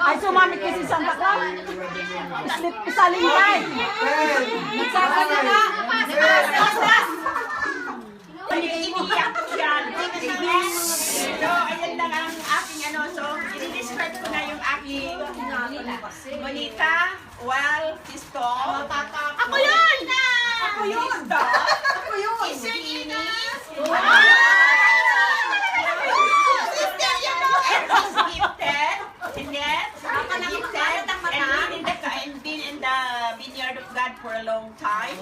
Ay, sumamit kasi Santa Claus. Slip ko sa lingkay. Nagsasalita. Iniiyak ko yan. So, ayan lang ang aking ano. So, i-describe ko na yung aking Monica, well, Sisto. Ako yun! Ako yun! Sisto. Ako yun! Isini. Sister, yun o! And he's gifted. Jeanette. Gifted. And been in the vineyard of God for a long time.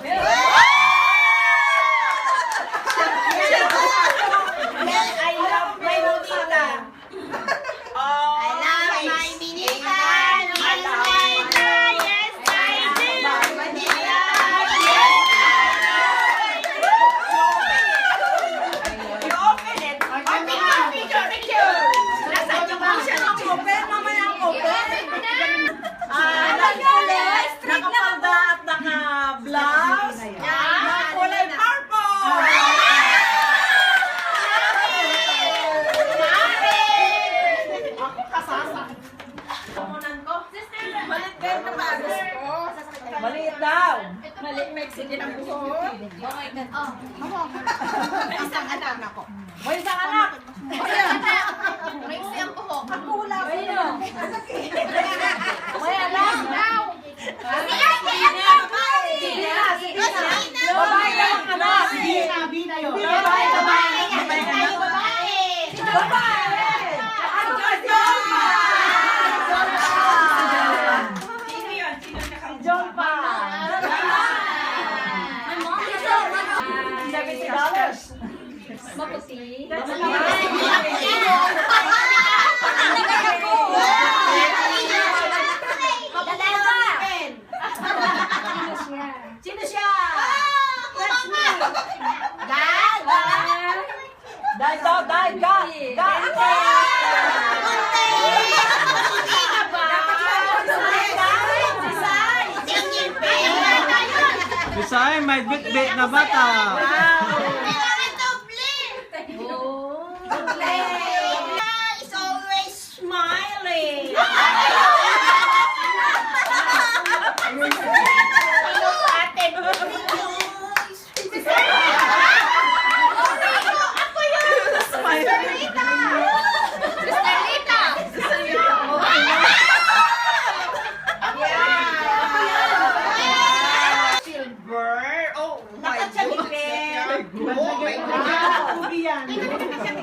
I love my Monica. Oh, I love my Monica. I love Monica. Yes, I do. Monica. You open it. Open it. Picture. Nasaan yung siya ng open? Mamaya ang open. Nakapanda at naka-blouse. Na kulay purple. Maliit daw. Maliit Mexican ang buhok. May isang anak ako. May isang anak. Mixi ang buhok. Ang kulay. Ayun. May anak. Babae daw ang anak. Babae. Ano ka, John pa? Sino yun? Sino John pa. $70. Maputi. Sino siya? Dahil daw, dahil Bisay, may bit-bit na bata. Is always smiling.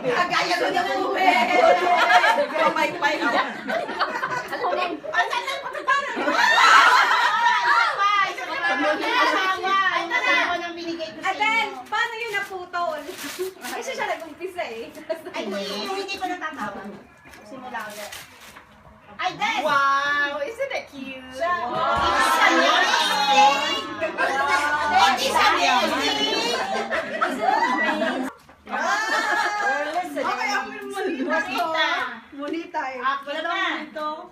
Kagaya ko na uwi. Pamay-pay ako. Adel, paano yun naputol? Kasi siya nag-umpisa eh. Ay, hindi pa natatawa. Simula ulit. Ay, Des! Wow! Isn't it cute? It is amazing! It is amazing! Monita eh. Wala naman dito.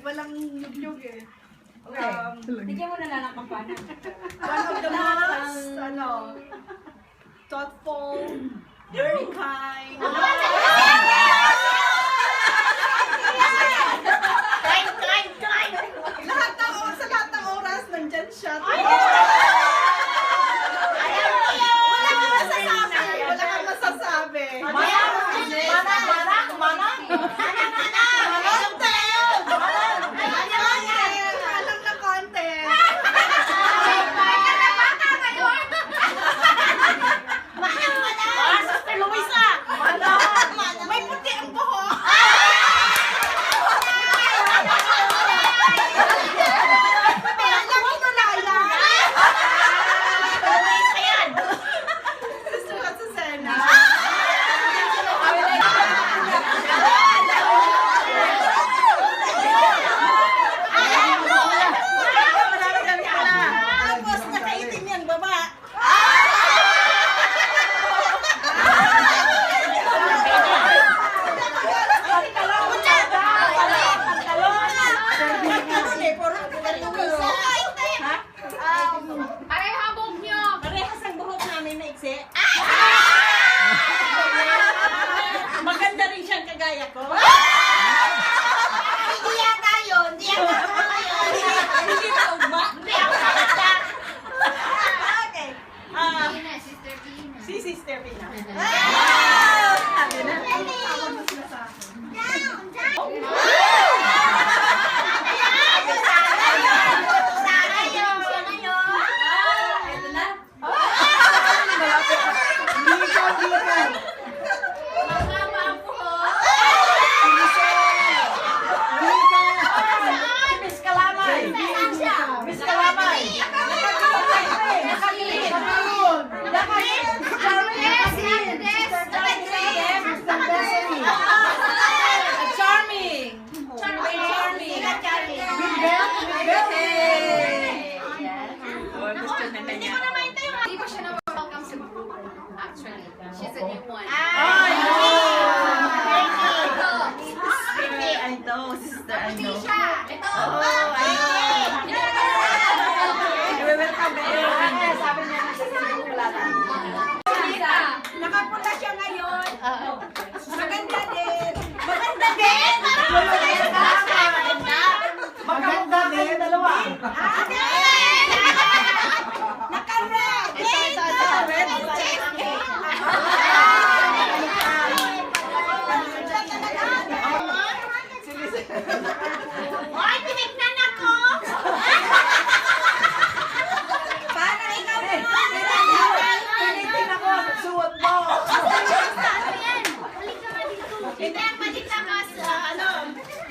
Walang yugyug eh. Bigyan mo na lang ng kampana. One of the most, thoughtful, Very kind. Kind. sa lahat ng oras, nandyan siya. Wala kang masasabi. Wala kang masasabi. Alam na content. Sister Luisa! May puti Hello, sister. Ano? Ito. Oh, ayun. Welcome kayo. Sabi niya na wala na. Nakapula siya ngayon. Maganda din. Maganda din. Maganda din, dalawa. Naka-red. Hoy, tinignan ako. Para ikaw Tinitin ako, suot mo. Hindi, ang balita ko sa ano.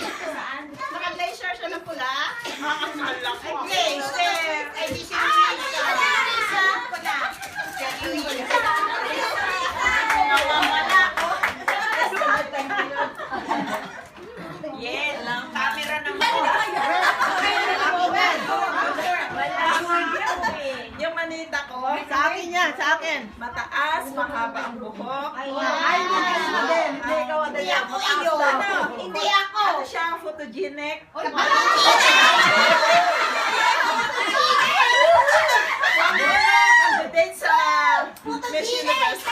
Saan? Naka-glacier siya ng pula? Ay, Glacier. Ay, di siya. Pula. Nawawala ko. Yes, lang. Camera naman. Yung manita ko, sa akin yan, sa akin. Mataas, mahaba ang buhok. Ay, hindi din. Hindi ikaw ang Hindi ako iyo. Hindi ako. Ano siya, photogenic. Candidate sa Miss Universe.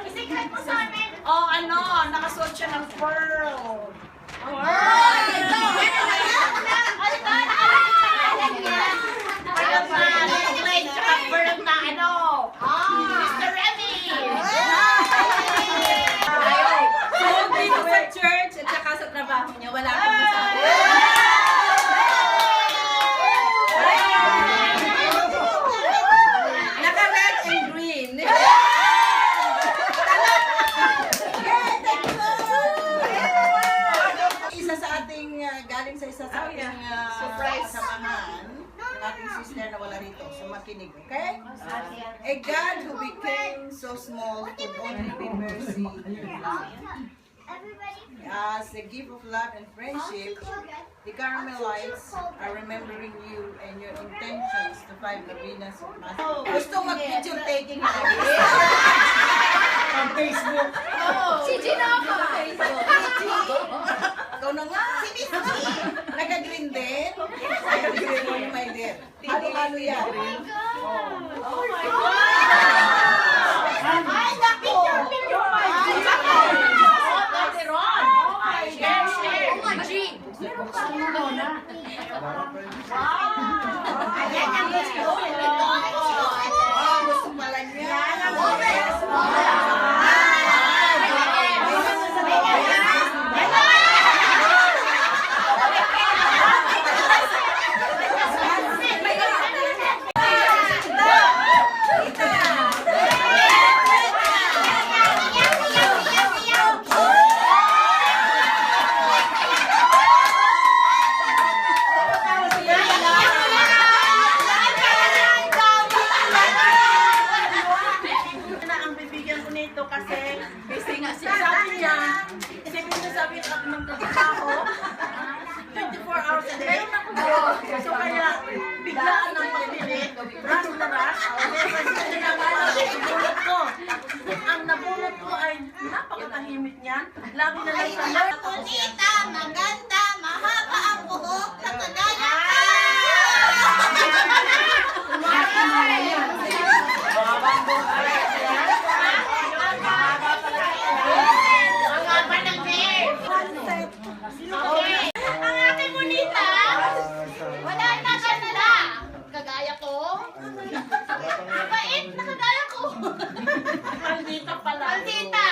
Secret mo sa amin. Oh, ano, nakasuot siya ng pearl. Mr. Remy! So, dito sa church at saka sa trabaho niya, wala akong masabi. Naka-red and green. Isa sa ating galing sa isa sa ating Surprise. kasamahan, yung ating sister na wala rito. So makinig, okay? A God who became so small could only be mercy. As a gift of love and friendship, the Carmelites are remembering you and your intentions to find the Venus of Mass. Gusto mag-picture taking na Ang Facebook. Si Ginopa! Ikaw na nga. Si Miss G. Naka-green din. Naka-green mo yung my dear. Halo-halo yan. Ay, na-picture! Share! Oh, my G! Ayan ang gusto ko. Oh, gusto pala niya. Na ang bibigyan ko nito kasi sabi niya, sabi niya ng trabaho, 24 hours a day. So kaya biglaan ng pagbili, rush na rush. Nabunot ko. Ang nabunot ko ay napakatahimik niya. Lagi na lang sa Bonita, maganda, mahaba ang buhok, nakagaya Ang haba ng hair. Okay. Ang aking bonita, wala na ganda. Kagaya ko. Mabait na kagaya ko. Maldita pala. Maldita.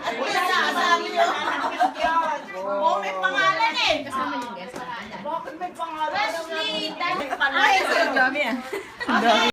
At wala sabi niya. Oh, may pangalan eh. Kasama yung guest. Bakit may pangalan? Wesley. Ay, sa dami ah.